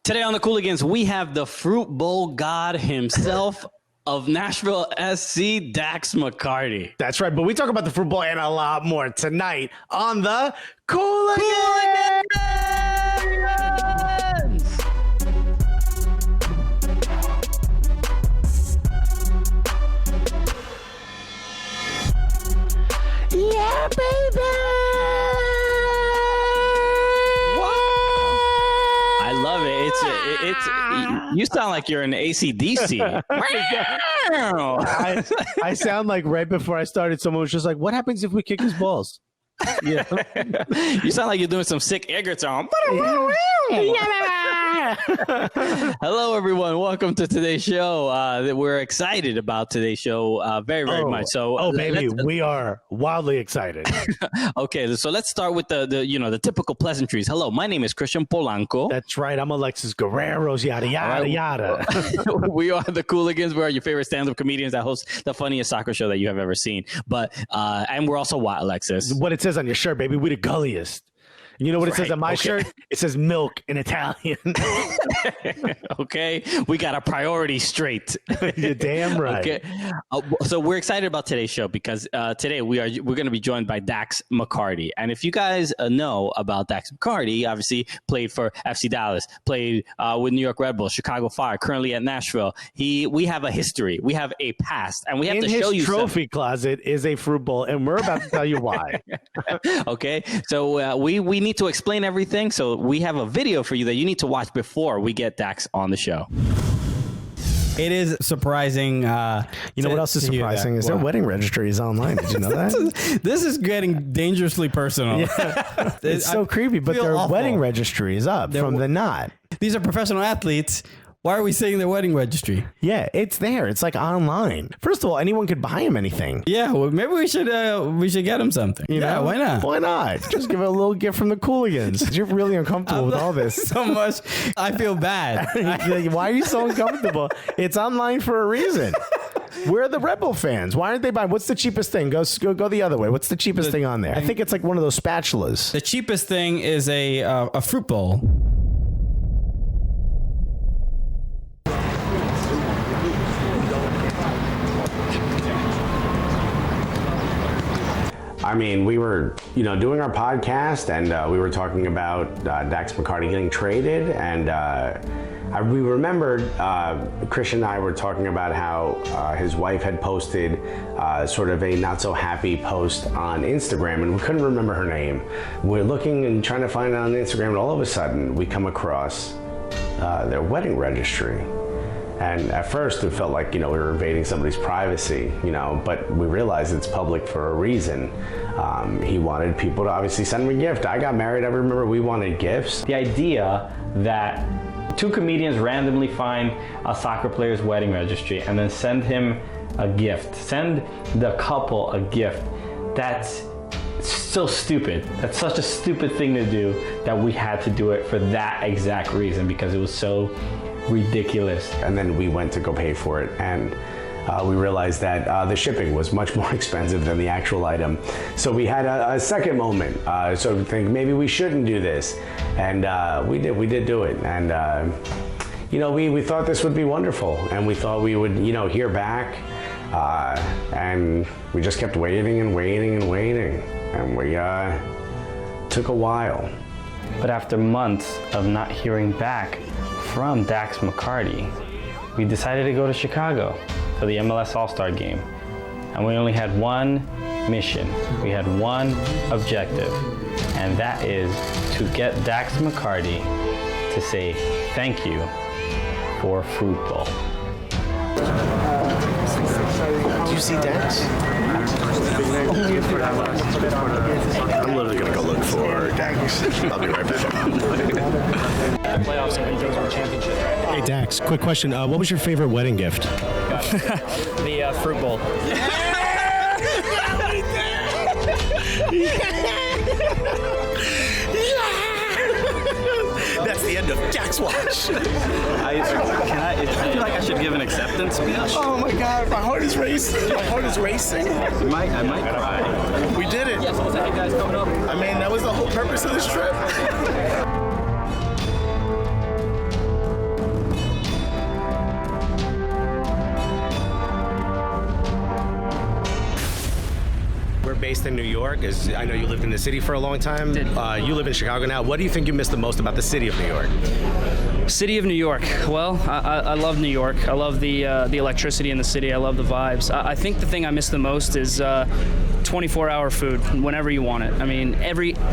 Today on the Cooligans, we have the fruit bowl god himself of Nashville SC, Dax McCarty. That's right, but we talk about the fruit bowl and a lot more tonight on the Cooligans! Yeah, baby! I love it. It's you sound like you're in AC/DC. I sound like right before I started, someone was just like, what happens if we kick his balls? Yeah. You sound like you're doing some sick air guitar. Hello, everyone. Welcome to today's show. We're excited about today's show very much. So, baby, we are wildly excited. Okay, so let's start with the typical pleasantries. Hello, my name is Christian Polanco. That's right. I'm Alexis Guerrero's yada yada yada. We are the Cooligans. We are your favorite stand-up comedians that host the funniest soccer show that you have ever seen. But and we're also what, Alexis? What it says on your shirt, baby. We the gulliest. You know what it says on my shirt? It says milk in Italian. Okay, we got our priorities straight. You're damn right. Okay, so we're excited about today's show because today we're going to be joined by Dax McCarty. And if you guys know about Dax McCarty, obviously played for FC Dallas, played with New York Red Bulls, Chicago Fire, currently at Nashville. We have a history, we have a past, and we have to show you. In his trophy closet is a fruit bowl, and we're about to tell you why. Okay, so we need to explain everything, so we have a video for you that you need to watch before we get Dax on the show. It is surprising. You know what else is surprising is their wedding registry is online. Did you know that? This is getting dangerously personal. Yeah. It's so creepy, but their wedding registry is up from the knot. These are professional athletes. Why are we saying their wedding registry? Yeah, it's there. It's like online. First of all, anyone could buy him anything. Yeah, well, maybe we should get him something. You know? Why not? Why not? Just give it a little gift from the Cooligans. You're really uncomfortable with all this. So much. I feel bad. Why are you so uncomfortable? It's online for a reason. We're the Red Bull fans. Why aren't they buying? What's the cheapest thing? Go the other way. What's the cheapest thing on there? I think it's like one of those spatulas. The cheapest thing is a fruit bowl. I mean, we were, doing our podcast, and we were talking about Dax McCarty getting traded, and we remembered Christian and I were talking about how his wife had posted sort of a not so happy post on Instagram, and we couldn't remember her name. We're looking and trying to find it on Instagram, and all of a sudden we come across their wedding registry. And at first it felt like, we were invading somebody's privacy, but we realized it's public for a reason. He wanted people to obviously send him a gift. I got married, I remember we wanted gifts. The idea that two comedians randomly find a soccer player's wedding registry and then send him a gift, send the couple a gift, that's so stupid. That's such a stupid thing to do that we had to do it for that exact reason, because it was so ridiculous. And then we went to go pay for it, and we realized that the shipping was much more expensive than the actual item. So we had a second moment, so we think maybe we shouldn't do this, and we did do it. And we thought this would be wonderful, and we thought we would hear back, and we just kept waiting and waiting and waiting, and we took a while. But after months of not hearing back from Dax McCarty, we decided to go to Chicago for the MLS All-Star game. And we only had one mission. We had one objective, and that is to get Dax McCarty to say thank you for Fruit Bowl. Do you see Dax? I'm literally gonna go look for Dax. I'll be right back. Playoffs and things were championship. Hey Dax, quick question. What was your favorite wedding gift? The fruit bowl. That's the end of Dax Watch. I feel like I should give an acceptance speech. Oh my God, my heart is racing. My heart is racing. I might cry. We did it. Yeah, so what's that, you guys coming up? I mean, that was the whole purpose of this trip. based in New York. I know you lived in the city for a long time. You live in Chicago now. What do you think you miss the most about the city of New York? City of New York. Well, I love New York. I love the electricity in the city. I love the vibes. I think the thing I miss the most is 24-hour food whenever you want it. I mean,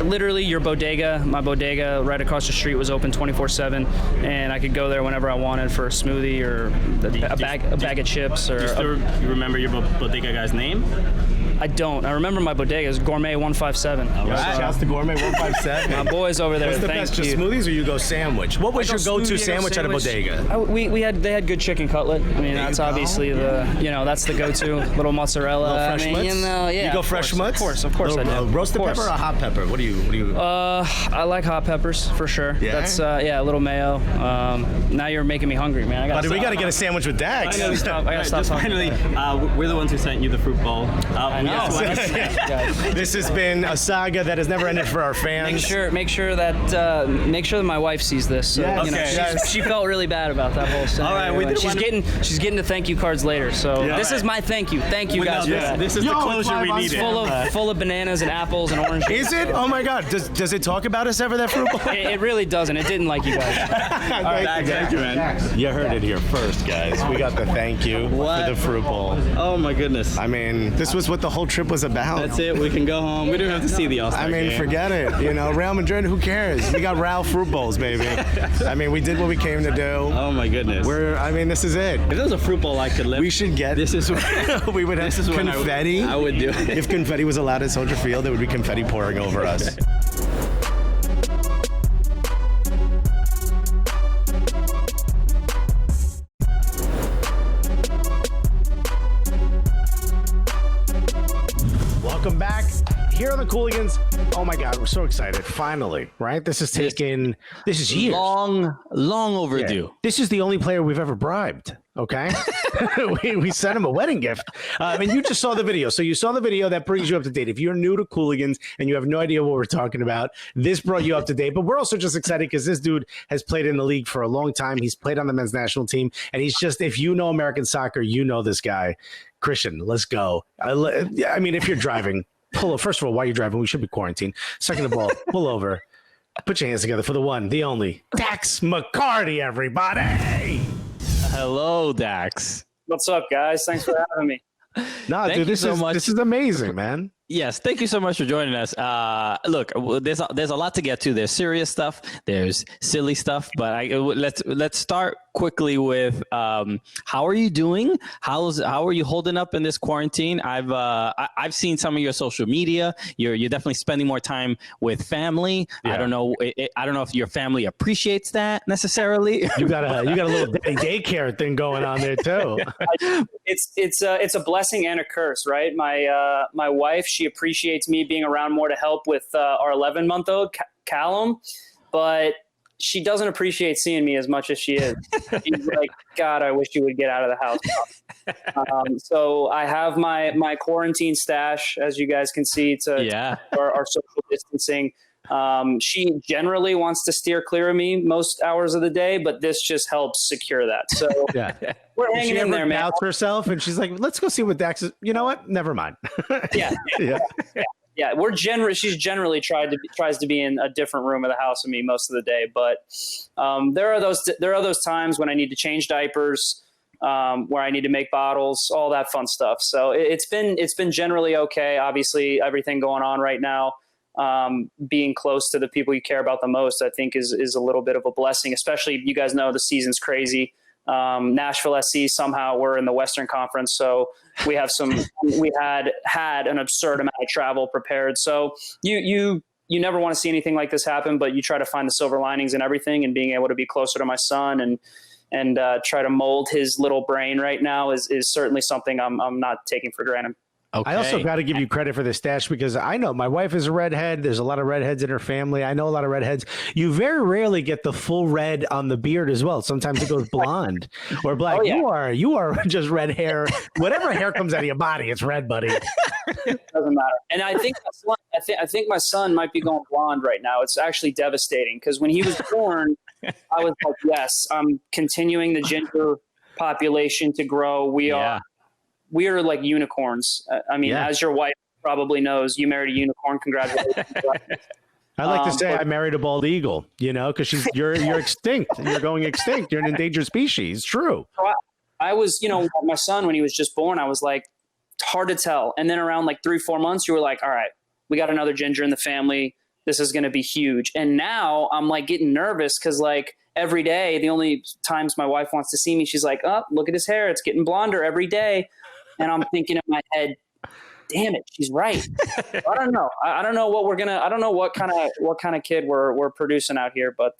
literally my bodega right across the street was open 24/7, and I could go there whenever I wanted for a smoothie or a bag of chips. Do you still remember your bodega guy's name? I don't. I remember my bodega is Gourmet 157. Shouts to Gourmet 157. My boys over there. What's the best? Just smoothies, or you go sandwich? What was your go-to sandwich at a bodega? They had good chicken cutlet. I mean, that's obviously that's the go-to. Little mozzarella. Fresh mutts? You go fresh mutts? Of course I do. Roasted pepper or hot pepper? What do you? I like hot peppers for sure. Yeah? That's a little mayo. Now you're making me hungry, man. We got to get a sandwich with Dax. I gotta stop. Finally, we're the ones who sent you the fruit bowl. I know. This has been a saga that has never ended for our fans. Make sure that my wife sees this. So, she felt really bad about that whole scenario. All right, she's getting the thank you cards later. So this is my thank you. Thank you guys for that. This is the closure we needed. Full of bananas and apples and oranges. Is it? Oh my God! Does it talk about us ever, that fruit bowl? It really doesn't. It didn't like you guys. All right, thank you, man. You heard it here first, guys. We got the thank you for the fruit bowl. Oh my goodness! I mean, this was what the whole trip was about. That's it. We can go home. We don't have to see the All-Star game. Forget it. Real Madrid, who cares? We got Ralph fruit bowls, baby. I mean, we did what we came to do. Oh my goodness. This is it. If there was a fruit bowl I could live, we should get. This is we would have confetti. I would do it. If confetti was allowed at Soldier Field, there would be confetti pouring over us. Welcome back here on the Cooligans. Oh my God, we're so excited! Finally, right? This is years. Long overdue. Yeah. This is the only player we've ever bribed. Okay, we sent him a wedding gift, and you just saw the video. So you saw the video that brings you up to date. If you're new to Cooligans and you have no idea what we're talking about, this brought you up to date. But we're also just excited because this dude has played in the league for a long time. He's played on the men's national team, and if you know American soccer, you know this guy. Christian, let's go. I mean, if you're driving, pull over. First of all, while you're driving, we should be quarantined. Second of all, pull over. Put your hands together for the one, the only, Dax McCarty, everybody. Hello, Dax. What's up, guys? Thanks for having me. No, dude, this is amazing, man. Yes, thank you so much for joining us. Look, there's a lot to get to. There's serious stuff, there's silly stuff, but let's start quickly with how are you doing? How are you holding up in this quarantine? I've seen some of your social media. You're definitely spending more time with family. Yeah. I don't know if your family appreciates that necessarily. You got a little daycare thing going on there too. It's a blessing and a curse, right? My wife, she appreciates me being around more to help with our 11-month-old Callum, but she doesn't appreciate seeing me as much as she is. She's like, God, I wish you would get out of the house. So I have my quarantine stash, as you guys can see, our social distancing. She generally wants to steer clear of me most hours of the day, but this just helps secure that. So we're hanging in there, man. Doubts herself, and she's like, "Let's go see what Dax is." You know what? Never mind. Yeah. She's generally tries to be in a different room of the house than me most of the day, but there are those times when I need to change diapers, where I need to make bottles, all that fun stuff. So it's been generally okay. Obviously, everything going on right now. Being close to the people you care about the most, I think is a little bit of a blessing, especially you guys know the season's crazy. Nashville SC, somehow we're in the Western Conference. So we had an absurd amount of travel prepared. So you never want to see anything like this happen, but you try to find the silver linings in everything, and being able to be closer to my son and try to mold his little brain right now is certainly something I'm not taking for granted. Okay. I also got to give you credit for the stash, because I know my wife is a redhead. There's a lot of redheads in her family. I know a lot of redheads. You very rarely get the full red on the beard as well. Sometimes it goes blonde or black. Oh, yeah. You are just red hair. Whatever hair comes out of your body, it's red, buddy. Doesn't matter. And I think my son might be going blonde right now. It's actually devastating, because when he was born, I was like, yes, I'm continuing the ginger population to grow. We are like unicorns. I mean, as your wife probably knows you married a unicorn. Congratulations. I like to say I married a bald eagle, because you're extinct. You're going extinct. You're an endangered species. True. I was, my son, when he was just born, I was like, it's hard to tell. And then around like 3-4 months, you were like, all right, we got another ginger in the family. This is going to be huge. And now I'm like getting nervous because like every day, the only times my wife wants to see me, she's like, oh, look at his hair. It's getting blonder every day. And I'm thinking in my head, damn it, she's right. I don't know. I don't know what I don't know what kind of kid we're producing out here, but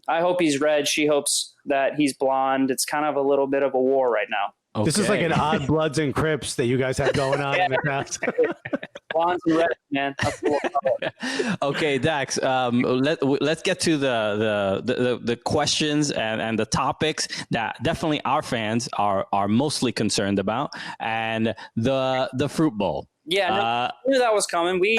I hope he's red. She hopes that he's blonde. It's kind of a little bit of a war right now. Okay. This is like an odd Bloods and Crips that you guys have going on in the house. Blondes and red, man. Okay, Dax. Let's get to the questions and the topics that definitely our fans are mostly concerned about, and the Fruit Bowl. Yeah, no, I knew that was coming. We're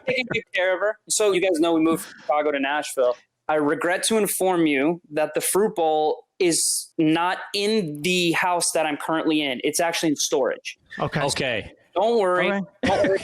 taking good care of her. So you guys know we moved from Chicago to Nashville. I regret to inform you that the Fruit Bowl is not in the house that I'm currently in. It's actually in storage. Okay. Don't worry. Right. Don't worry.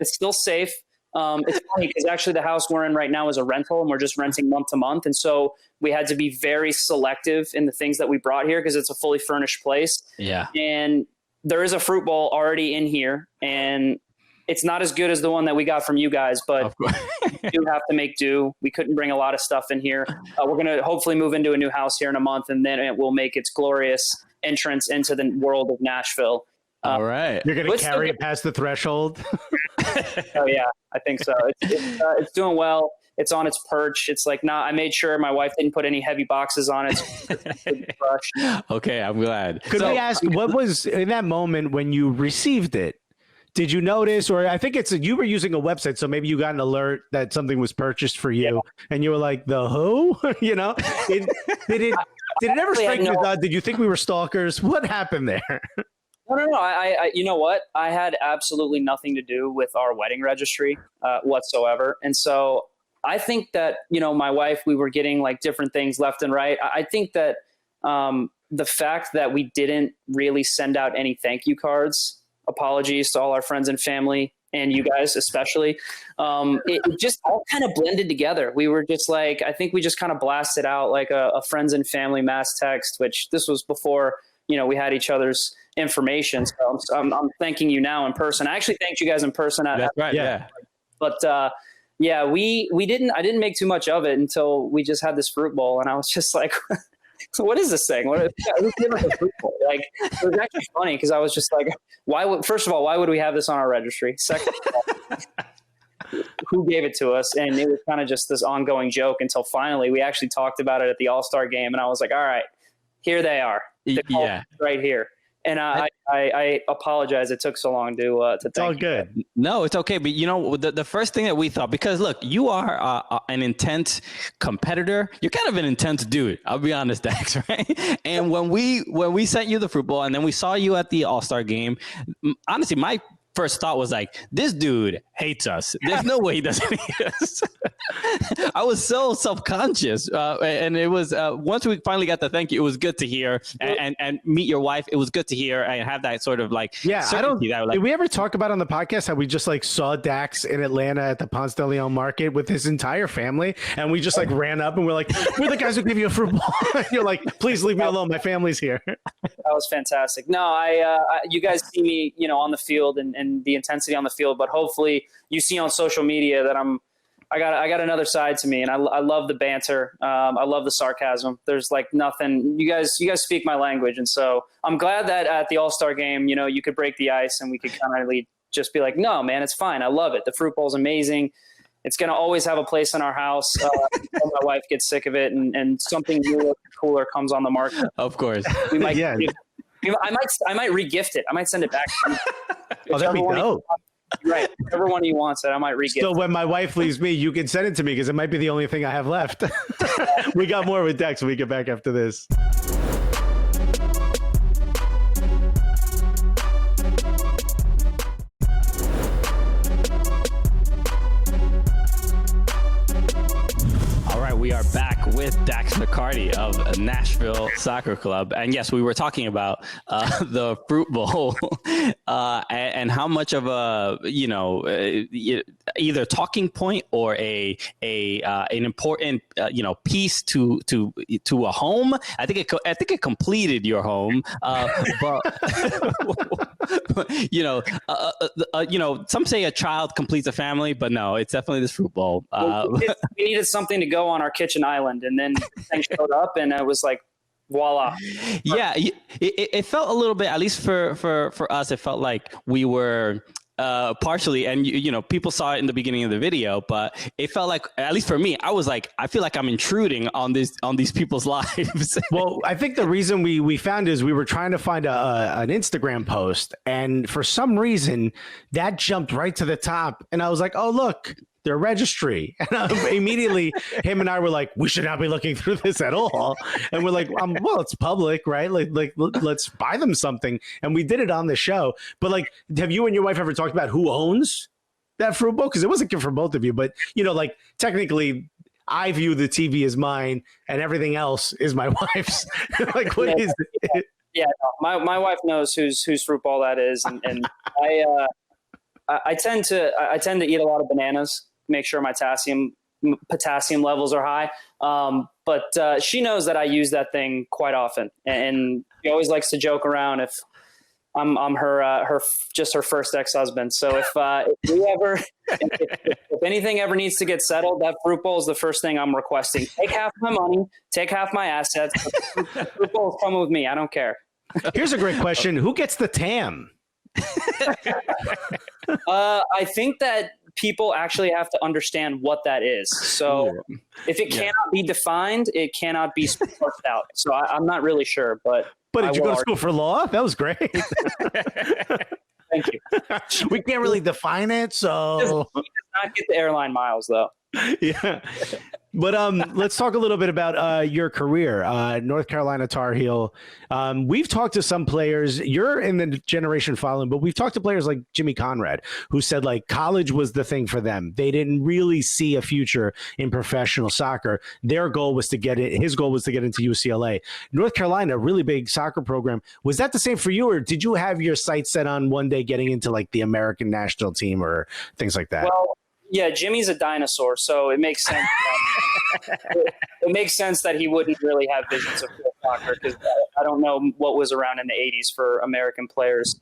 It's still safe. It's funny because actually the house we're in right now is a rental and we're just renting month to month. And so we had to be very selective in the things that we brought here because it's a fully furnished place. Yeah. And there is a Fruit Bowl already in here, and it's not as good as the one that we got from you guys, but we do have to make do. We couldn't bring a lot of stuff in here. We're going to hopefully move into a new house here in a month, and then it will make its glorious entrance into the world of Nashville. All right. You're going to carry it past the threshold? Oh, yeah, I think so. It's doing well. It's on its perch. It's like, I made sure my wife didn't put any heavy boxes on it. Okay, I'm glad. Could we ask, what was in that moment when you received it? Did you notice, or I think you were using a website, so maybe you got an alert that something was purchased for you, and you were like, the who? Did it ever strike you? Did you think we were stalkers? What happened there? No. I you know what? I had absolutely nothing to do with our wedding registry whatsoever. And so I think that, my wife, we were getting like different things left and right. I think that the fact that we didn't really send out any thank you cards, apologies to all our friends and family and you guys especially, it just all kind of blended together. We were just like, I think we just kind of blasted out like a friends and family mass text, which this was before, we had each other's information. So I'm thanking you now in person. I actually thanked you guys in person. That's right. Yeah. But I didn't make too much of it until we just had this Fruit Bowl. And I was just like, so what is this thing? Who's giving us a Fruit Bowl? Like, it was actually funny because I was just like, first of all, why would we have this on our registry? Second of all, who gave it to us? And it was kind of just this ongoing joke until finally we actually talked about it at the All-Star game. And I was like, all right, here they are. Yeah. Right here. And I apologize. It took so long to It's all good. No, it's okay. But the first thing that we thought, because look, you are an intense competitor. You're kind of an intense dude. I'll be honest, Dax, right? And when we sent you the Fruit Bowl and then we saw you at the All-Star game, honestly, my first thought was like, this dude hates us. There's no way he doesn't hate us. I was so self-conscious. And it was, once we finally got the thank you, it was good to hear and meet your wife. It was good to hear and have that sort of like, certainty that did we ever talk about on the podcast how we just like saw Dax in Atlanta at the Ponce de Leon market with his entire family? And we just like ran up and we're like, we're the guys who give you a Fruit Bowl. And you're like, please leave me alone. My family's here. That was fantastic. No, you guys see me, on the field and the intensity on the field, but hopefully you see on social media that I got another side to me, and I love the banter. I love the sarcasm. There's like nothing. You guys speak my language, and so I'm glad that at the All-Star game, you could break the ice and we could kind of just be like, no, man, it's fine. I love it. The Fruit Bowl's amazing. It's gonna always have a place in our house. Until my wife gets sick of it, and something newer, cooler comes on the market. Of course, we might. Yeah. I might re-gift it. I might send it back. Oh, that'd be dope. Right. Everyone who wants it, I might re-gift. So when my wife leaves me, you can send it to me because it might be the only thing I have left. We got more with Dex when we get back after this. We are back with with Dax McCarty of Nashville Soccer Club. And yes, we were talking about the Fruit Bowl and how much of a, either talking point or an important, piece to a home. I think it completed your home. But some say a child completes a family, but no, it's definitely this Fruit Bowl. We needed something to go on our kitchen island, and then things showed up, and it was like, voila. Yeah, it felt a little bit, at least for us, it felt like we were partially, and people saw it in the beginning of the video, but it felt like, at least for me, I was like, I feel like I'm intruding on these people's lives. Well, I think the reason we found is we were trying to find an Instagram post, and for some reason that jumped right to the top, and I was like, oh look, their registry. And immediately him and I were like, we should not be looking through this at all. And we're like, well, it's public, right? Like let's buy them something. And we did it on the show. But like, have you and your wife ever talked about who owns that Fruit Bowl? Because it wasn't good for both of you, but like technically I view the TV as mine and everything else is my wife's. Like, what is it? Yeah, no, my wife knows whose Fruit Bowl that is. And I tend to eat a lot of bananas, make sure my potassium levels are high. But she knows that I use that thing quite often, and she always likes to joke around if I'm her first ex-husband. So if anything ever needs to get settled, that Fruit Bowl is the first thing I'm requesting. Take half my money, take half my assets. Fruit Bowl is coming with me. I don't care. Here's a great question: who gets the TAM? I think that people actually have to understand what that is. So if it cannot be defined, it cannot be parsed out. So I'm not really sure, but did you go to school for law? That was great. Thank you. We can't really define it, so He does not get the airline miles though. Yeah. But let's talk a little bit about your career, North Carolina Tar Heel. We've talked to some players. You're in the generation following, but we've talked to players like Jimmy Conrad, who said like college was the thing for them. They didn't really see a future in professional soccer. Their goal was to get it. His goal was to get into UCLA. North Carolina, a really big soccer program. Was that the same for you, or did you have your sights set on one day getting into like the American national team or things like that? Well, yeah, Jimmy's a dinosaur, so it makes sense. It makes sense that he wouldn't really have visions of pro soccer, because I don't know what was around in the 80s for American players.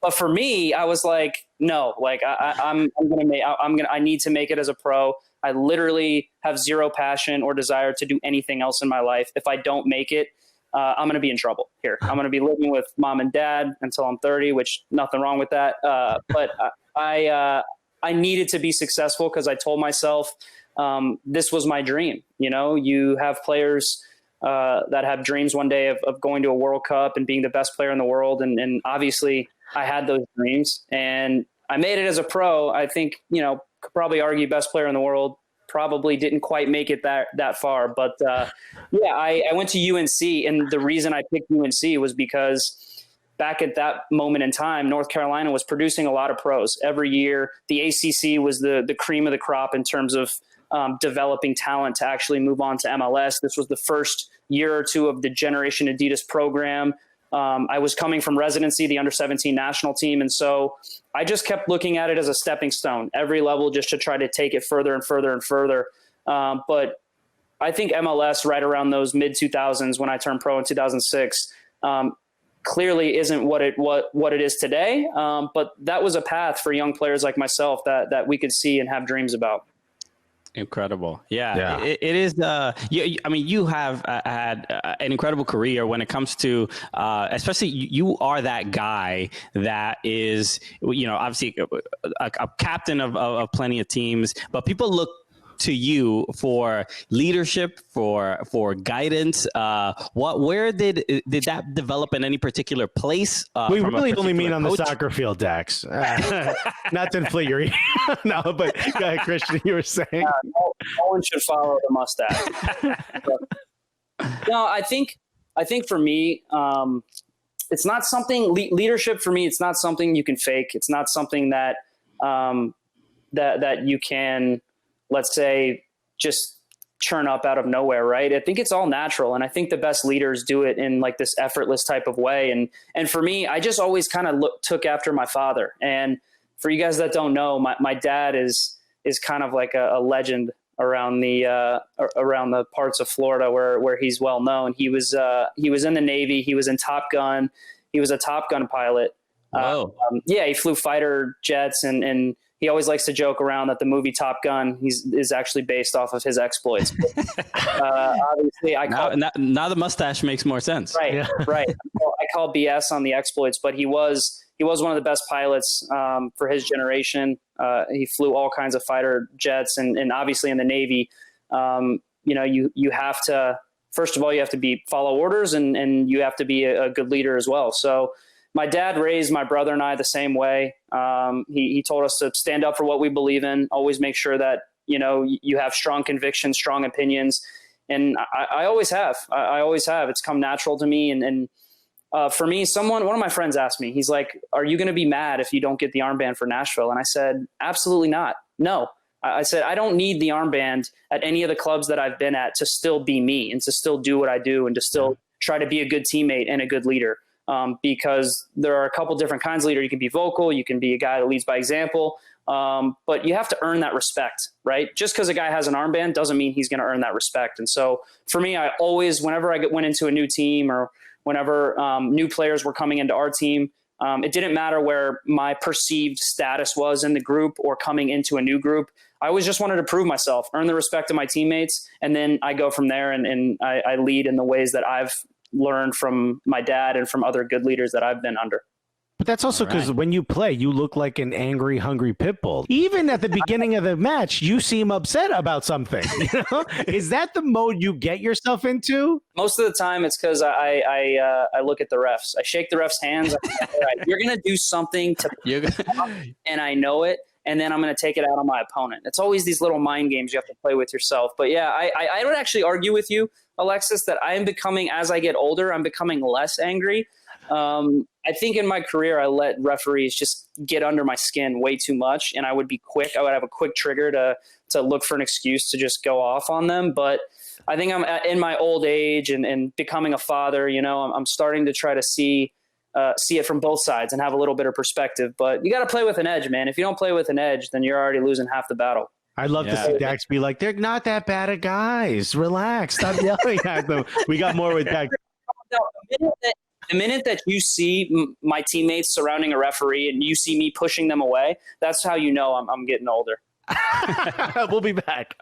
But for me, I was like, no, like I need to make it as a pro. I literally have zero passion or desire to do anything else in my life. If I don't make it, I'm going to be in trouble here. I'm going to be living with mom and dad until I'm 30, which nothing wrong with that. But I needed to be successful because I told myself this was my dream. You have players that have dreams one day of going to a World Cup and being the best player in the world. And obviously I had those dreams and I made it as a pro. I think, could probably argue best player in the world, probably didn't quite make it that far. But I went to UNC, and the reason I picked UNC was because back at that moment in time, North Carolina was producing a lot of pros every year. The ACC was the cream of the crop in terms of developing talent to actually move on to MLS. This was the first year or two of the Generation Adidas program. I was coming from residency, the under-17 national team. And so I just kept looking at it as a stepping stone, every level, just to try to take it further and further and further. But I think MLS right around those mid-2000s, when I turned pro in 2006, clearly isn't what it is today. But that was a path for young players like myself that we could see and have dreams about. Incredible. Yeah. It is. You have had an incredible career when it comes to, especially you are that guy that is, obviously a captain of plenty of teams, but people look to you for leadership, for guidance. Where did that develop in any particular place? We really only mean on the soccer field, Dax. Not to inflate your no, but go ahead, Christian, you were saying. No one should follow the mustache. No, I think for me, it's not something leadership for me. It's not something you can fake. It's not something that you can, let's say, just churn up out of nowhere, right? I think it's all natural. And I think the best leaders do it in like this effortless type of way. And for me, I just always kind of took after my father. And for you guys that don't know, my dad is kind of like a legend around the parts of Florida where he's well known. He was in the Navy. He was in Top Gun. He was a Top Gun pilot. Whoa. He flew fighter jets, and he always likes to joke around that the movie Top Gun is actually based off of his exploits. Obviously, now the mustache makes more sense. Right, yeah. Right. I call BS on the exploits, but he was one of the best pilots for his generation. He flew all kinds of fighter jets, and obviously in the Navy, you have to, first of all, you have to follow orders, and you have to be a good leader as well. So my dad raised my brother and I the same way. He told us to stand up for what we believe in, always make sure that, you have strong convictions, strong opinions. And I always have. I always have. It's come natural to me. And for me, one of my friends asked me, he's like, "Are you going to be mad if you don't get the armband for Nashville?" And I said, "Absolutely not. No." I said, "I don't need the armband at any of the clubs that I've been at to still be me and to still do what I do and to still try to be a good teammate and a good leader." Because there are a couple different kinds of leader. You can be vocal. You can be a guy that leads by example. But you have to earn that respect, right? Just because a guy has an armband doesn't mean he's going to earn that respect. And so for me, I always, whenever I went into a new team or whenever new players were coming into our team, it didn't matter where my perceived status was in the group or coming into a new group. I always just wanted to prove myself, earn the respect of my teammates, and then I go from there and I lead in the ways that I've learned from my dad and from other good leaders that I've been under. But that's also because when you play, you look like an angry, hungry pit bull. Even at the beginning of the match, you seem upset about something. Is that the mode you get yourself into? Most of the time, it's because I look at the refs. I shake the refs' hands. I'm like, all right, you're going to do something and I know it. And then I'm going to take it out on my opponent. It's always these little mind games you have to play with yourself. But yeah, I don't actually argue with you, Alexis, that I am becoming, as I get older, I'm becoming less angry. I think in my career, I let referees just get under my skin way too much. And I would be quick. I would have a quick trigger to look for an excuse to just go off on them. But I think I'm in my old age and becoming a father, I'm starting to try to see it from both sides and have a little bit of perspective. But you got to play with an edge, man. If you don't play with an edge, then you're already losing half the battle. I'd love to see Dax be like, "They're not that bad at guys. Relax. Stop yelling at them." We got more with Dax. The minute that you see my teammates surrounding a referee and you see me pushing them away, that's how you know I'm getting older. We'll be back.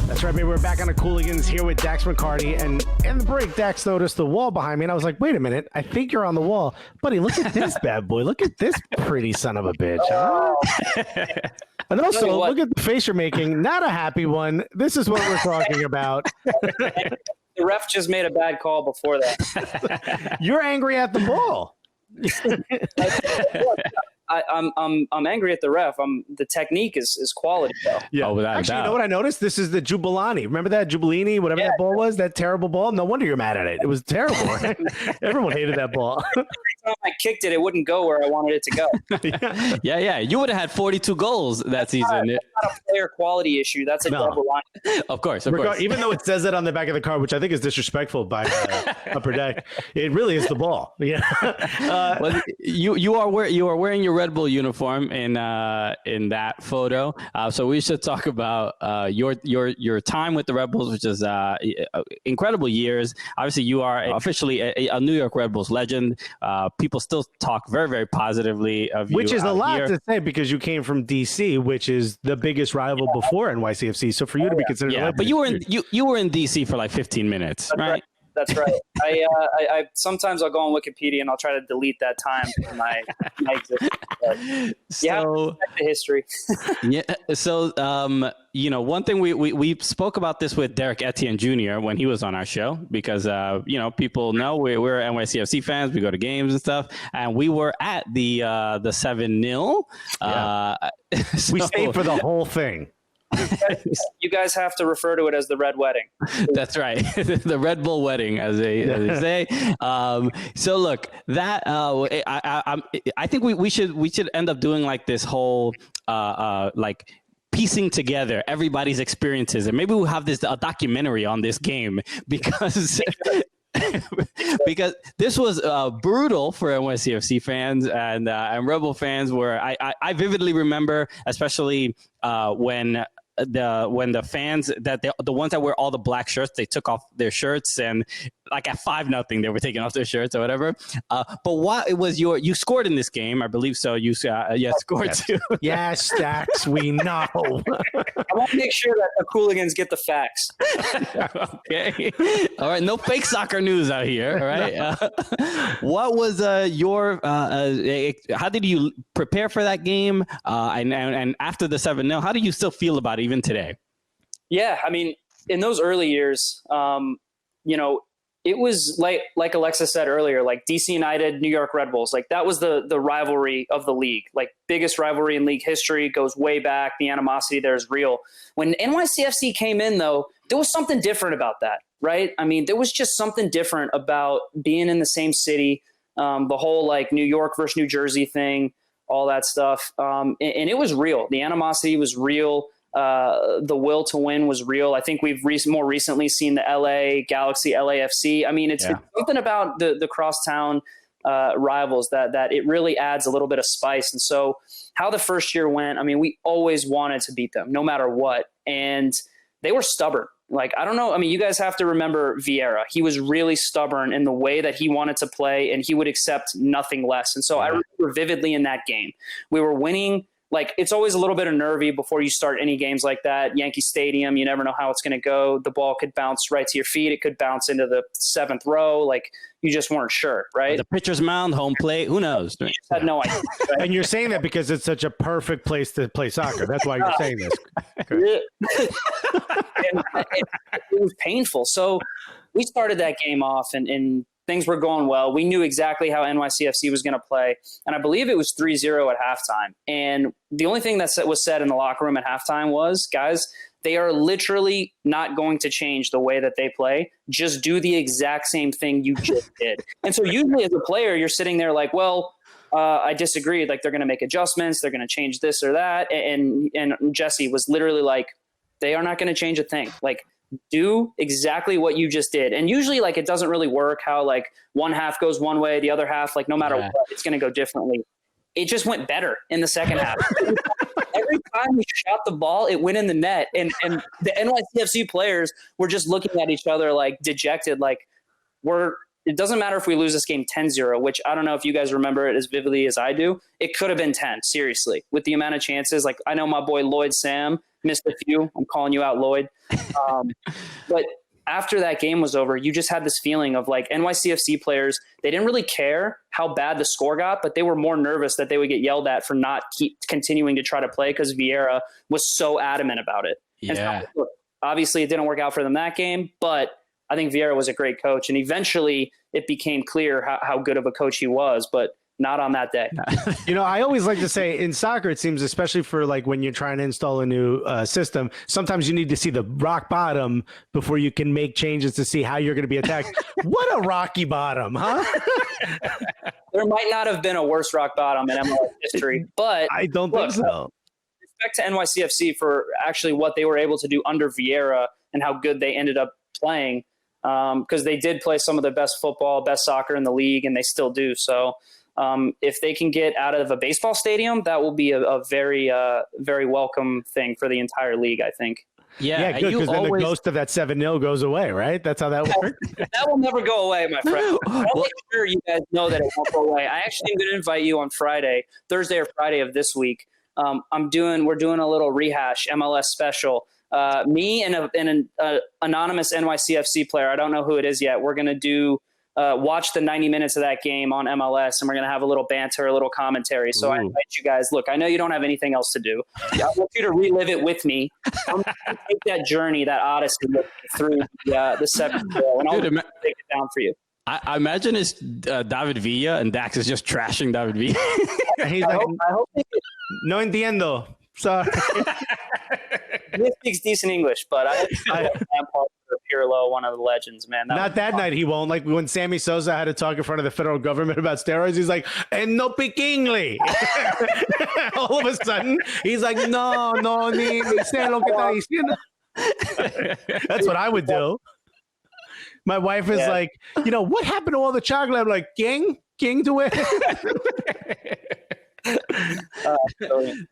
That's right, baby. We're back on the Cooligans here with Dax McCarty. And in the break, Dax noticed the wall behind me. And I was like, wait a minute. I think you're on the wall. Buddy, look at this bad boy. Look at this pretty son of a bitch. Huh? And also, look at the face you're making. Not a happy one. This is what we're talking about. The ref just made a bad call before that. You're angry at the ball. I'm angry at the ref. The technique is quality though. Yeah. Oh, actually, you know what I noticed? This is the Jubilani. Remember that Jubilini, whatever that ball was, that terrible ball? No wonder you're mad at it. It was terrible. Right? Everyone hated that ball. Every time I kicked it, it wouldn't go where I wanted it to go. Yeah. You would have had 42 goals that season. That's not a player quality issue. That's a Jubilani. Of course. Even though it says it on the back of the car, which I think is disrespectful by Upper Deck, it really is the ball. Yeah. Well, you are wearing your Red Bull uniform in that photo. So we should talk about your time with the Red Bulls, which is incredible years. Obviously, you are officially a New York Red Bulls legend. People still talk very, very positively of you. Which is a lot here. to say because you came from DC, which is the biggest rival before NYCFC. So for you to be considered, yeah, but you were in DC for like 15 minutes, right? That's right. I sometimes I'll go on Wikipedia and I'll try to delete that time from my existence. So the history. Yeah. So one thing we spoke about this with Derek Etienne Jr. when he was on our show because people know we're NYCFC fans. We go to games and stuff, and we were at the 7-0. We stayed for the whole thing. You guys have to refer to it as the Red Wedding. That's right. The Red Bull wedding, as they say. So look, that I think we should end up doing like this whole like piecing together everybody's experiences, and maybe we'll have a documentary on this game because because this was brutal for NYCFC fans and Rebel fans. Where I vividly remember, especially when the fans the ones that wear all the black shirts, they took off their shirts, and like at 5-0 they were taking off their shirts or whatever. But what it was you scored in this game, I believe so. You scored too. Yes, Dax, we know. I want to make sure that the Cooligans get the facts. Okay. All right. No fake soccer news out here. All right. What was your how did you prepare for that game? And after the 7-0, how do you still feel about it even today? Yeah, I mean, in those early years, it was like Alexa said earlier, like DC United, New York Red Bulls, like that was the rivalry of the league, like biggest rivalry in league history, goes way back. The animosity there is real. When NYCFC came in, though, there was something different about that, right? I mean, there was just something different about being in the same city, the whole like New York versus New Jersey thing, all that stuff. And it was real. The animosity was real. The will to win was real. I think we've more recently seen the LA Galaxy, LAFC. I mean, it's something about the crosstown rivals that it really adds a little bit of spice. And so how the first year went, I mean, we always wanted to beat them no matter what. And they were stubborn. Like, I don't know. I mean, you guys have to remember Vieira. He was really stubborn in the way that he wanted to play, and he would accept nothing less. And so I remember vividly in that game, we were winning. Like, it's always a little bit of nervy before you start any games like that. Yankee Stadium, you never know how it's going to go. The ball could bounce right to your feet. It could bounce into the 7th row. Like, you just weren't sure, right? The pitcher's mound, home plate, who knows? You just had no idea. Right? And you're saying that because it's such a perfect place to play soccer. That's why you're saying this. And it was painful. So we started that game off, and things were going well. We knew exactly how NYCFC was going to play. And I believe it was 3-0 at halftime. And the only thing that was said in the locker room at halftime was, guys, they are literally not going to change the way that they play. Just do the exact same thing you just did. And so usually as a player, you're sitting there like, well, I disagreed. Like, they're going to make adjustments. They're going to change this or that. And Jesse was literally like, they are not going to change a thing. Like, do exactly what you just did. And usually, like, it doesn't really work how, like, one half goes one way, the other half, like, no matter what, it's going to go differently. It just went better in the second half. Every time we shot the ball, it went in the net. And the NYCFC players were just looking at each other, like, dejected, like, it doesn't matter if we lose this game 10-0, which I don't know if you guys remember it as vividly as I do. It could have been 10, seriously, with the amount of chances. Like, I know my boy Lloyd Sam missed a few. I'm calling you out, Lloyd. But after that game was over, you just had this feeling of, like, NYCFC players, they didn't really care how bad the score got, but they were more nervous that they would get yelled at for not continuing to try to play because Vieira was so adamant about it. Yeah. And so, look, obviously, it didn't work out for them that game, but I think Vieira was a great coach, and eventually it became clear how good of a coach he was, but not on that day. You know, I always like to say in soccer, it seems, especially for like when you're trying to install a new system, sometimes you need to see the rock bottom before you can make changes to see how you're going to be attacked. What a rocky bottom, huh? There might not have been a worse rock bottom in MLS history, but I don't think so. Respect to NYCFC for actually what they were able to do under Vieira and how good they ended up playing, because they did play some of the best football, best soccer in the league, and they still do. So if they can get out of a baseball stadium, that will be a very, very welcome thing for the entire league, I think. Yeah, good, because then the ghost of that 7-0 goes away, right? That's how that works. That will never go away, my friend. I'll make sure you guys know that it won't go away. I actually am going to invite you on Thursday or Friday of this week. We're doing a little rehash MLS special. Me and an anonymous NYCFC player, I don't know who it is yet. We're going to watch the 90 minutes of that game on MLS, and we're going to have a little banter, a little commentary. So I invite you guys. Look, I know you don't have anything else to do. I want you to relive it with me. I'm going to take that journey, that odyssey through the 7th goal, and I'll take it down for you. I imagine it's David Villa, and Dax is just trashing David Villa. He's like, no entiendo. Sorry. He speaks decent English, but I Pirlo, one of the legends, man. Not that night he won't. Like when Sammy Sosa had to talk in front of the federal government about steroids, he's like, "And no piquingly." All of a sudden, he's like, "No, ni sé lo que está diciendo." That's what I would do. My wife is like, what happened to all the chocolate? I'm like, king to it.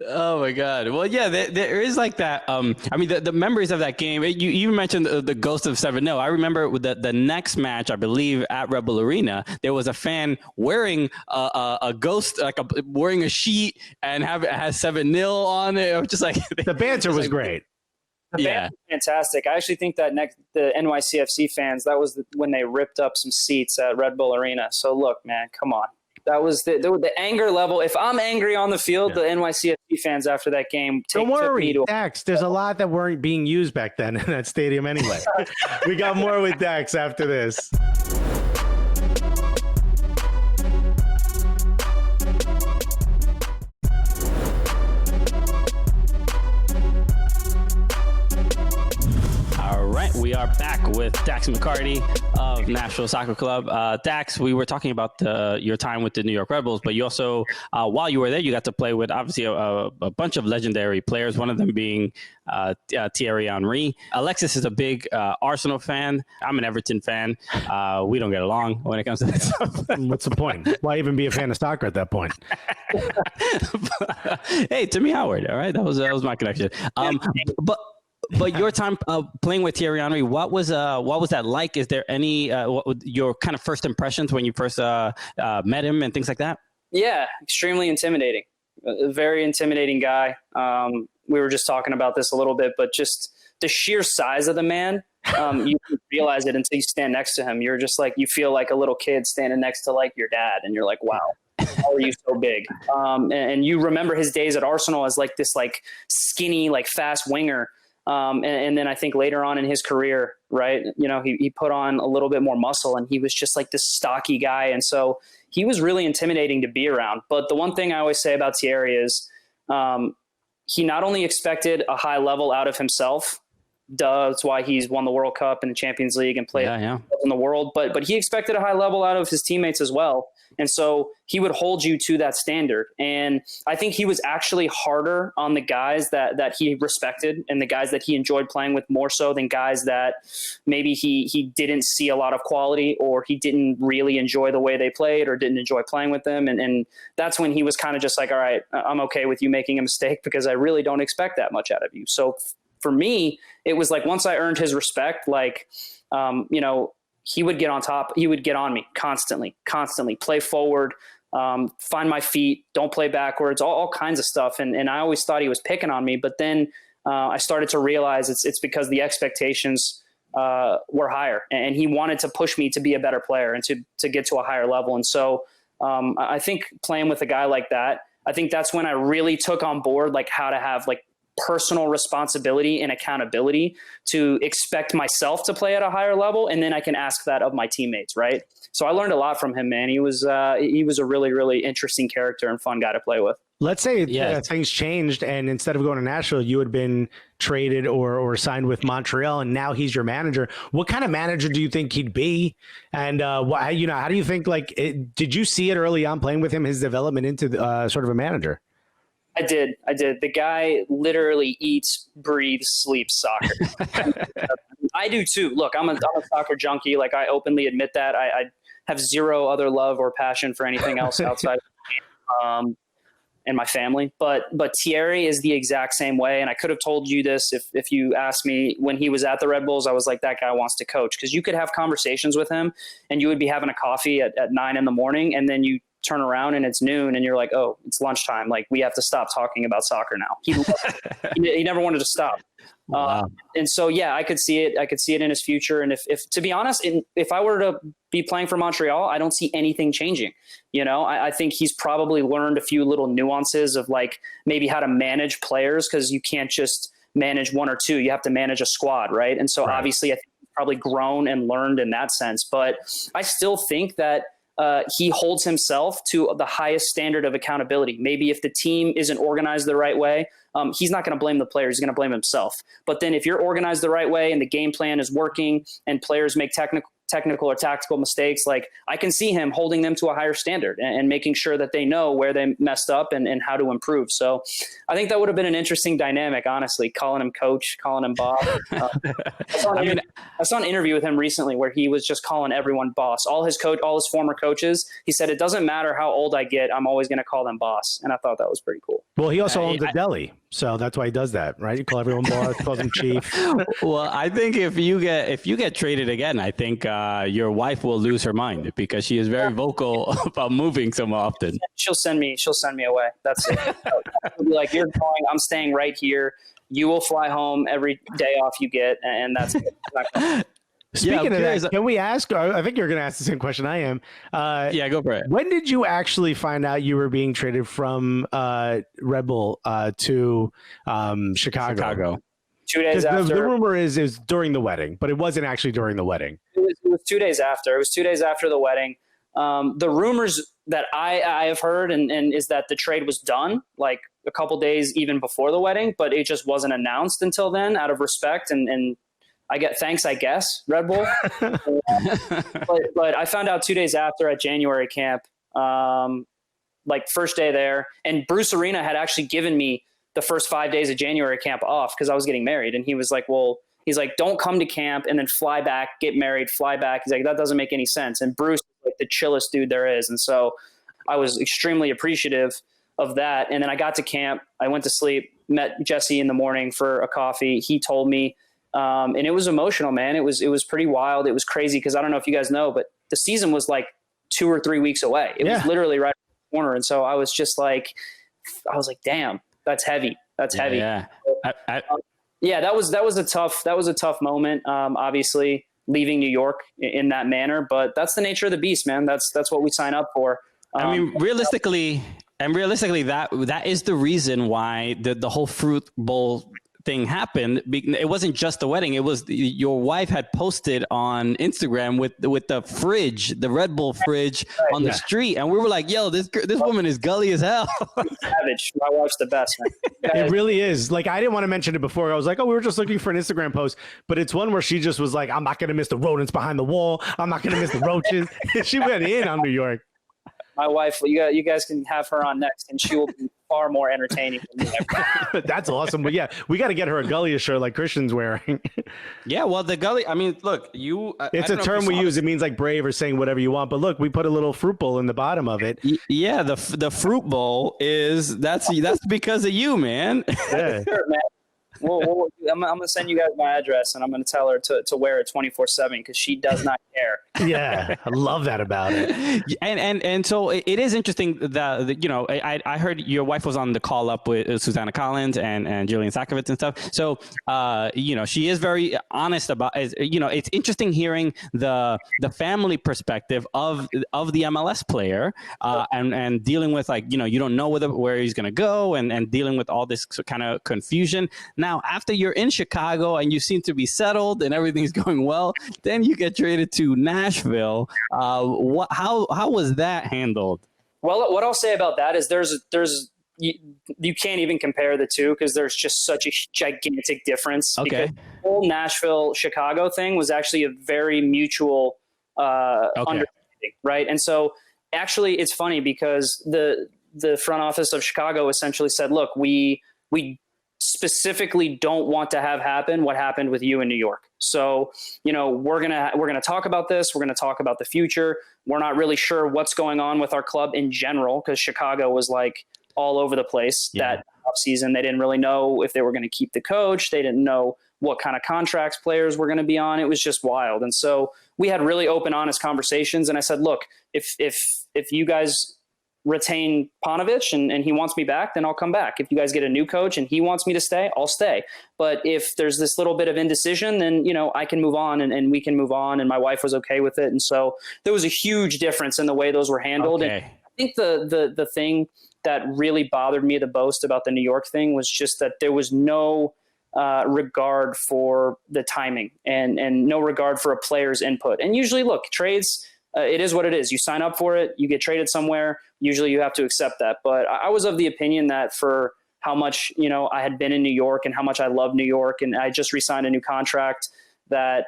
Oh my God! Well, yeah, there is like that. I mean, the memories of that game. You even mentioned the ghost of 7-0. I remember with the next match, I believe at Red Bull Arena, there was a fan wearing a ghost, wearing a sheet and has 7-0 on it. I was just like, the banter was great. Yeah, fantastic. I actually think that the NYCFC fans, that was when they ripped up some seats at Red Bull Arena. So look, man, come on. That was the anger level. If I'm angry on the field, the NYCFC fans after that game don't worry, Dax. There's a lot that weren't being used back then in that stadium anyway. We got more with Dax after this. All right, we are back with Dax McCarty of Nashville Soccer Club. Dax, we were talking about your time with the New York Red Bulls, but you also, while you were there, you got to play with obviously a bunch of legendary players, one of them being Thierry Henry. Alexis is a big Arsenal fan. I'm an Everton fan. We don't get along when it comes to that stuff. What's the point? Why even be a fan of soccer at that point? Hey, Timmy Howard, all right? That was my connection. But your time playing with Thierry Henry, what was that like? Is there any your kind of first impressions when you first met him and things like that? Yeah, extremely intimidating. A very intimidating guy. We were just talking about this a little bit, but just the sheer size of the man, you don't realize it until you stand next to him. You're just like, you feel like a little kid standing next to like your dad, and you're like, wow. How are you so big? And you remember his days at Arsenal as like this like skinny, like fast winger. And then I think later on in his career, right, he put on a little bit more muscle, and he was just like this stocky guy. And so he was really intimidating to be around. But the one thing I always say about Thierry is he not only expected a high level out of himself, that's why he's won the World Cup and the Champions League and played in the world, but he expected a high level out of his teammates as well. And so he would hold you to that standard. And I think he was actually harder on the guys that he respected and the guys that he enjoyed playing with more so than guys that maybe he didn't see a lot of quality, or he didn't really enjoy the way they played, or didn't enjoy playing with them. And that's when he was kind of just like, all right, I'm okay with you making a mistake because I really don't expect that much out of you. So for me, it was like, once I earned his respect, like, he would get on top. He would get on me constantly, play forward, find my feet, don't play backwards, all kinds of stuff. And I always thought he was picking on me, but then I started to realize it's because the expectations were higher, and he wanted to push me to be a better player and to get to a higher level. And so I think playing with a guy like that, I think that's when I really took on board like how to have like personal responsibility and accountability to expect myself to play at a higher level. And then I can ask that of my teammates. Right. So I learned a lot from him, man. He was a really, really interesting character and fun guy to play with. Let's say things changed, and instead of going to Nashville, you had been traded or signed with Montreal, and now he's your manager. What kind of manager do you think he'd be? And how do you think, did you see it early on playing with him, his development into sort of a manager? I did. The guy literally eats, breathes, sleeps soccer. I do too. Look, I'm a soccer junkie. Like, I openly admit that. I have zero other love or passion for anything else outside of the game, and my family. But Thierry is the exact same way. And I could have told you this if you asked me when he was at the Red Bulls. I was like, that guy wants to coach, because you could have conversations with him, and you would be having a coffee at 9 a.m, and then you turn around and it's noon and you're like, oh, it's lunchtime. Like, we have to stop talking about soccer now. He never wanted to stop. Wow. And so, yeah, I could see it. I could see it in his future. And if to be honest, if I were to be playing for Montreal, I don't see anything changing. I think he's probably learned a few little nuances of like maybe how to manage players, because you can't just manage one or two. You have to manage a squad. Right. And so obviously I think he's probably grown and learned in that sense, but I still think that he holds himself to the highest standard of accountability. Maybe if the team isn't organized the right way, he's not going to blame the players. He's going to blame himself. But then if you're organized the right way and the game plan is working and players make technical or tactical mistakes, like I can see him holding them to a higher standard and making sure that they know where they messed up and how to improve. So I think that would have been an interesting dynamic, honestly, calling him coach, calling him boss. I saw an interview with him recently where he was just calling everyone boss, all his former coaches. He said, it doesn't matter how old I get, I'm always going to call them boss. And I thought that was pretty cool. Well, he also owns a deli, so that's why he does that, right? You call everyone boss, calls him chief. Well, I think if you get traded again, I think your wife will lose her mind because she is very vocal about moving so often. She'll send me away. That's it. She'll be like, you're going, I'm staying right here. You will fly home every day off you get, and that's it. Speaking of that, can we ask? I think you're going to ask the same question I am. Yeah, go for it. When did you actually find out you were being traded from Red Bull to Chicago? 2 days after. The rumor is it was during the wedding, but it wasn't actually during the wedding. It was 2 days after. It was 2 days after the wedding. The rumors that I have heard and is that the trade was done like a couple days even before the wedding, but it just wasn't announced until then out of respect and I get thanks, I guess, Red Bull. but I found out 2 days after at January camp, like first day there, and Bruce Arena had actually given me the first 5 days of January camp off because I was getting married, and he was like, don't come to camp and then fly back, get married, fly back. He's like, that doesn't make any sense. And Bruce is like the chillest dude there is. And so I was extremely appreciative of that. And then I got to camp, I went to sleep, met Jesse in the morning for a coffee. He told me, and it was emotional, man. It was pretty wild. It was crazy because I don't know if you guys know, but the season was like 2 or 3 weeks away. It was literally right around the corner. And so I was like, damn, that's heavy. That's heavy. Yeah. Yeah, that was a tough moment. Obviously leaving New York in that manner, but that's the nature of the beast, man. That's what we sign up for. I mean, realistically, that is the reason why the whole Fruit Bowl thing happened. It wasn't just the wedding. It was your wife had posted on Instagram with the fridge, the Red Bull fridge on the street. And we were like, yo, this woman is gully as hell. Savage. My wife's the best, man. It really is. Like, I didn't want to mention it before. I was like, oh, we were just looking for an Instagram post, but it's one where she just was like, I'm not going to miss the rodents behind the wall. I'm not going to miss the roaches. She went in on New York. My wife, you guys can have her on next, and she will be far more entertaining than me ever. That's awesome. But yeah, we got to get her a gully shirt like Christian's wearing. Yeah, well, the gully, I mean, look, it's a term we use. It means like brave or saying whatever you want. But look, we put a little fruit bowl in the bottom of it. Yeah, the fruit bowl that's because of you, man. Yeah. Sure, man. Well, I'm going to send you guys my address, and I'm going to tell her to wear it 24/7 because she does not care. Yeah, I love that about it. And so it is interesting that I heard your wife was on the call up with Susanna Collins and Julian Sakovitz and stuff. So she is very honest about it's interesting hearing the family perspective of the MLS player and dealing with you don't know where he's going to go and dealing with all this kind of confusion. Now, after you're in Chicago and you seem to be settled and everything's going well, then you get traded to Nashville. How was that handled? Well, what I'll say about that is you can't even compare the two because there's just such a gigantic difference. Okay. Because the whole Nashville-Chicago thing was actually a very mutual understanding, right? And so actually it's funny because the front office of Chicago essentially said, look, we specifically don't want to have happen what happened with you in New York. So, we're going to talk about this. We're going to talk about the future. We're not really sure what's going on with our club in general because Chicago was like all over the place that offseason. They didn't really know if they were going to keep the coach. They didn't know what kind of contracts players were going to be on. It was just wild. And so we had really open, honest conversations. And I said, look, if you guys retain Panovich and he wants me back, then I'll come back. If you guys get a new coach and he wants me to stay, I'll stay. But if there's this little bit of indecision, then, I can move on and we can move on. And my wife was okay with it. And so there was a huge difference in the way those were handled. Okay. And I think the thing that really bothered me the most about the New York thing was just that there was no regard for the timing and no regard for a player's input. And usually, look, trades, it is what it is. You sign up for it, you get traded somewhere. Usually you have to accept that. But I was of the opinion that for how much, I had been in New York and how much I love New York, and I just re-signed a new contract, that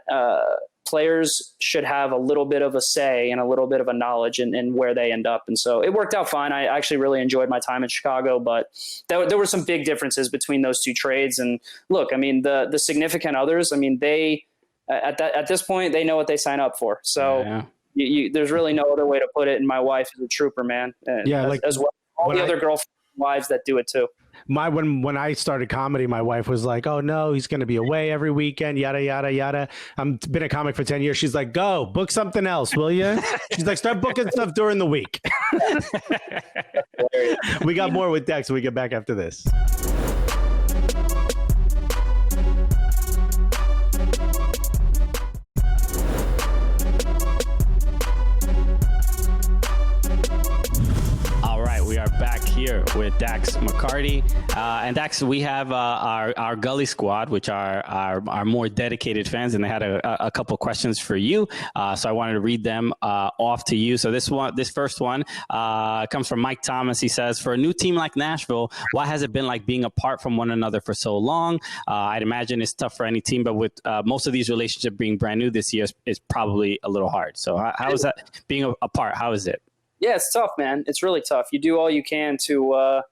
players should have a little bit of a say and a little bit of a knowledge in where they end up. And so it worked out fine. I actually really enjoyed my time in Chicago, but there were some big differences between those two trades. And look, I mean, the significant others, I mean, they at this point, they know what they sign up for. So there's really no other way to put it. And my wife is a trooper, man. And as well, all the other girlfriends and wives that do it too. When I started comedy, my wife was like, "Oh no, he's going to be away every weekend, yada yada yada." I've been a comic for 10 years. She's like, "Go book something else, will you?" She's like, "Start booking stuff during the week." We got more with Dex when we get back after this. We are back here with Dax McCarty. And Dax, we have our Gully Squad, which are our more dedicated fans, and they had a couple questions for you. So I wanted to read them off to you. So this first one comes from Mike Thomas. He says, for a new team like Nashville, what has it been like being apart from one another for so long? I'd imagine it's tough for any team, but with most of these relationships being brand new this year, it's probably a little hard. So how is that being apart? How is it? Yeah, it's tough, man. It's really tough. You do all you can to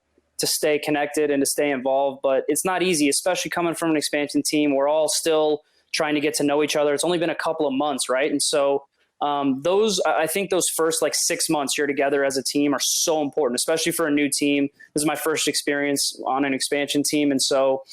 stay connected and to stay involved, but it's not easy, especially coming from an expansion team. We're all still trying to get to know each other. It's only been a couple of months, right? And so I think those first 6 months you're together as a team are so important, especially for a new team. This is my first experience on an expansion team. And so,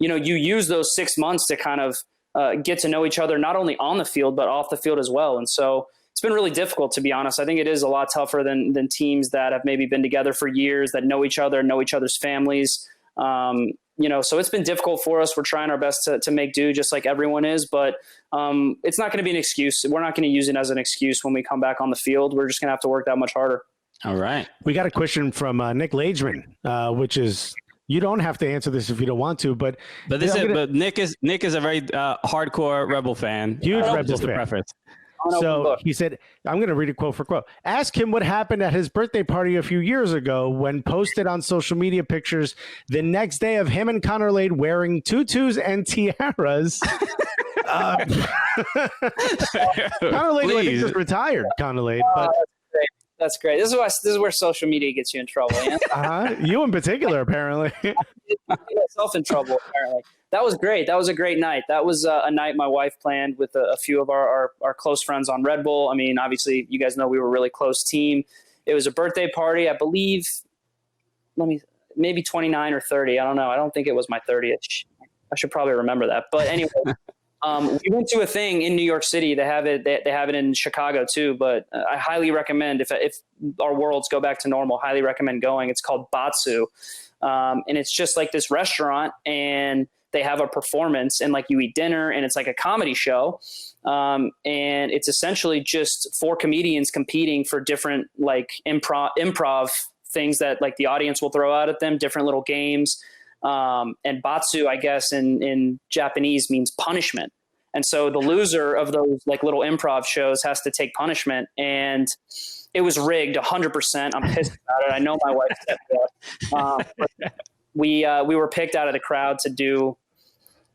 you use those 6 months to kind of get to know each other, not only on the field, but off the field as well. And so it's been really difficult, to be honest. I think it is a lot tougher than teams that have maybe been together for years, that know each other, know each other's families. So it's been difficult for us. We're trying our best to make do, just like everyone is, but it's not going to be an excuse. We're not going to use it as an excuse when we come back on the field. We're just going to have to work that much harder. All right. We got a question from Nick Lageman, which is, you don't have to answer this if you don't want to, but Nick is a very hardcore Rebel fan. Huge Rebel just fan. A preference. So he said, I'm going to read a quote for quote. Ask him what happened at his birthday party a few years ago when posted on social media pictures the next day of him and Connor Lade wearing tutus and tiaras. Connor Lade, I think, just retired, Connor Lade. But that's great. This is where social media gets you in trouble. Yeah? You in particular, apparently. I get myself in trouble, apparently. That was great. That was a great night. That was a night my wife planned with a few of our close friends on Red Bull. I mean, obviously, you guys know we were a really close team. It was a birthday party, I believe, maybe 29 or 30. I don't know. I don't think it was my 30th. I should probably remember that. But anyway, we went to a thing in New York City. They have it in Chicago too. But I highly recommend, if our worlds go back to normal, highly recommend going. It's called Batsu. And it's just like this restaurant, and they have a performance, and you eat dinner, and it's like a comedy show. And it's essentially just 4 comedians competing for different improv things that the audience will throw out at them, different little games. And Batsu, I guess in Japanese, means punishment. And so the loser of those little improv shows has to take punishment, and it was rigged 100%. I'm pissed about it. I know my wife said that. We were picked out of the crowd to do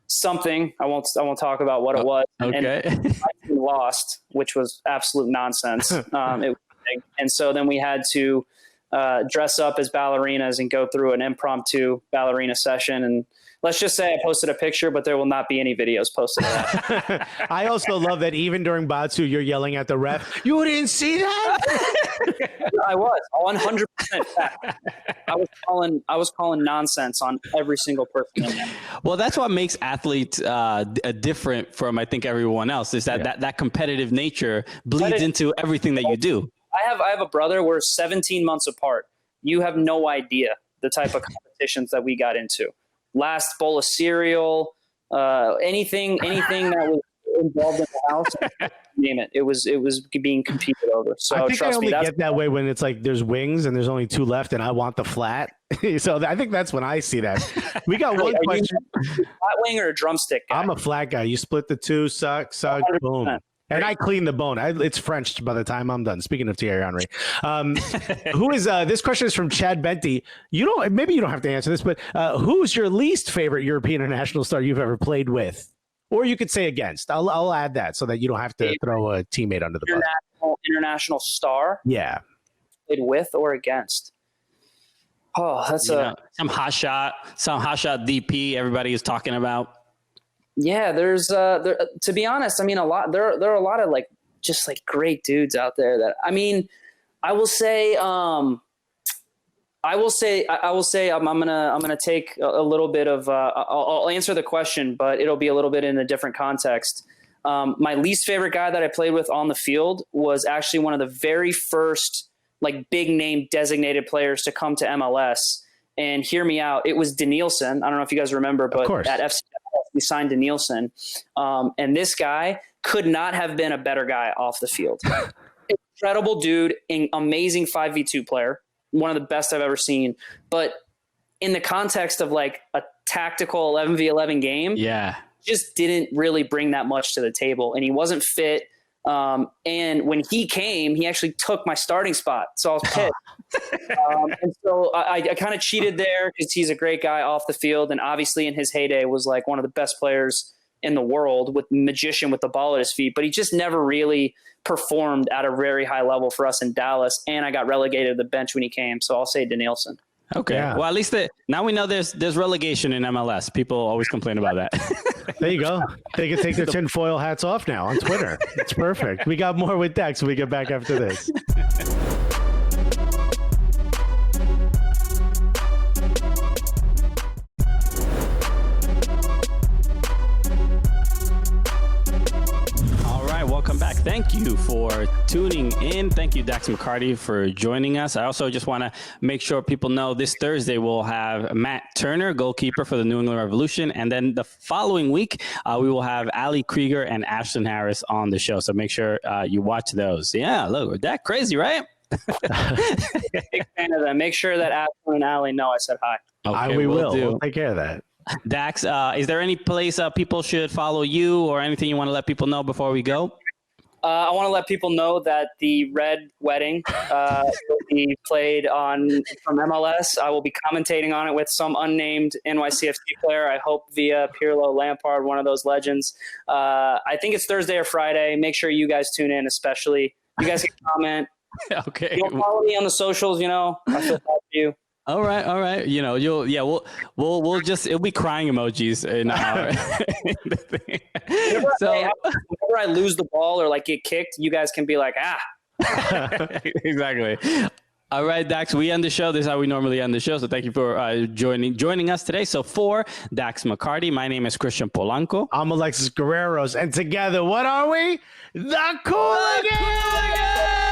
something. I won't talk about what it was. Okay. And we lost, which was absolute nonsense. It was big. And so then we had to dress up as ballerinas and go through an impromptu ballerina session. And let's just say I posted a picture, but there will not be any videos posted of that. I also love that even during Batsu, you're yelling at the ref, "You didn't see that?" I was 100% back. I was calling nonsense on every single person in there. Well, that's what makes athletes different from, I think, everyone else, is that competitive nature bleeds into everything that you do. I have a brother. We're 17 months apart. You have no idea the type of competitions that we got into. Last bowl of cereal, anything that was involved in the house, name it. It was being competed over. So I think I only get that way when it's there's wings and there's only 2 left, and I want the flat. So I think that's when I see that. We got one question: flat wing or a drumstick guy? I'm a flat guy. You split the 2, suck, 100%. boom. And I clean the bone. It's French by the time I'm done. Speaking of Thierry Henry, who is this question is from Chad Benty. Maybe you don't have to answer this, but who's your least favorite European international star you've ever played with, or you could say against? I'll add that so that you don't have to throw a teammate under the bus. International star. Yeah, played with or against. Oh, that's some hot shot DP everybody is talking about. Yeah, there's to be honest, I mean, there are a lot of just great dudes out there that, I mean, I will say I'm gonna take a little bit of I'll answer the question, but it'll be a little bit in a different context. My least favorite guy that I played with on the field was actually one of the very first big name designated players to come to MLS. And hear me out, it was Danielson. I don't know if you guys remember, but at FC we signed Danielson. And this guy could not have been a better guy off the field. Incredible dude, amazing 5v2 player, one of the best I've ever seen. But in the context of a tactical 11v11 game, just didn't really bring that much to the table. And he wasn't fit. And when he came, he actually took my starting spot. So I was pissed. And so I kind of cheated there because he's a great guy off the field. And obviously in his heyday was one of the best players in the world, with magician with the ball at his feet, but he just never really performed at a very high level for us in Dallas. And I got relegated to the bench when he came. So I'll say Danielson. Okay. Yeah. Well, at least now we know there's relegation in MLS. People always complain about that. There you go. They can take their tinfoil hats off now on Twitter. It's perfect. We got more with Dax when we get back after this. Welcome back. Thank you for tuning in. Thank you, Dax McCarty, for joining us. I also just want to make sure people know this Thursday we'll have Matt Turner, goalkeeper for the New England Revolution. And then the following week, we will have Ali Krieger and Ashton Harris on the show. So make sure you watch those. Yeah, look, that crazy, right? Big fan of them. Make sure that Ashton and Ali know I said hi. Okay, we will. We'll take care of that. Dax, is there any place people should follow you or anything you want to let people know before we go? I want to let people know that the Red Wedding will be played from MLS. I will be commentating on it with some unnamed NYCFC player. I hope via Pirlo, Lampard, one of those legends. I think it's Thursday or Friday. Make sure you guys tune in, especially. You guys can comment. Okay. You don't follow me on the socials, I feel bad for you. All right. We'll just, it'll be crying emojis in our whenever I lose the ball or get kicked, you guys can be like, Exactly. All right, Dax, we end the show. This is how we normally end the show. So thank you for joining us today. So for Dax McCarty, my name is Christian Polanco. I'm Alexis Guerreros. And together, what are we? The Cooligans!